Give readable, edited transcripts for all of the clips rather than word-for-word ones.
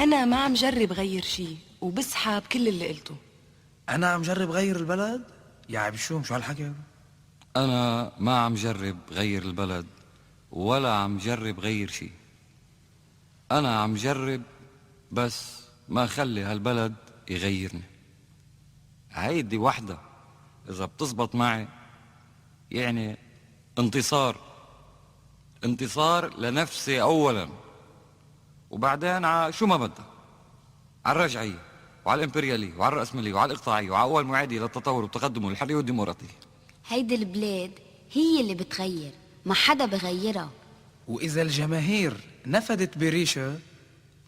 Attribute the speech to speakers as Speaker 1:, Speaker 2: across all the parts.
Speaker 1: أنا ما عم جرب غير شي وبسحب كل اللي قلته.
Speaker 2: انا عم جرب غير البلد؟ يا عبشوم شو هالحكي؟
Speaker 3: أنا ما عم جرب غير البلد ولا عم جرب غير شي. أنا عم جرب بس ما خلي هالبلد يغيرني. هيدي وحدة إذا بتزبط معي يعني انتصار. انتصار لنفسي أولا، وبعدين شو ما بدها، على الرجعية وعلى الإمبريالية وعلى الرأسمالية وعلى الإقطاعية وعلى أول معادية للتطور والتقدم والحرية والديمقراطية.
Speaker 4: هيدي البلاد هي اللي بتغير، ما حدا بغيرها.
Speaker 2: واذا الجماهير نفدت بريشة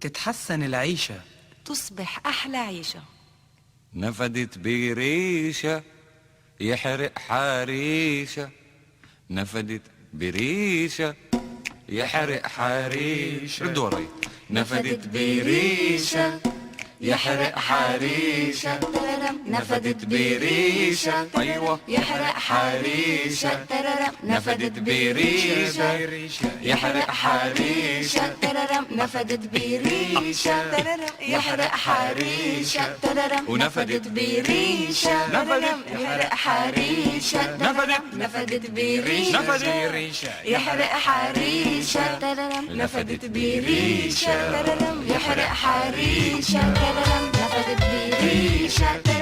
Speaker 2: تتحسن العيشة،
Speaker 1: تصبح أحلى عيشة.
Speaker 3: نفدت بريشة يحرق حريشة، نفدت بريشة يحرق حريشة. ردوا وراي. نفدت بريشة يحرق حريشة، نفدت بريشة أيوة يحرق حريشة، نفدت بريشة يحرق حريشة، نفدت بريشة يحرق حريشة، ونفدت بريشة يحرق حريشة، نفدت بريشة يحرق حريشة، نفدت بريشة يحرق حريشة، نفدت بريشة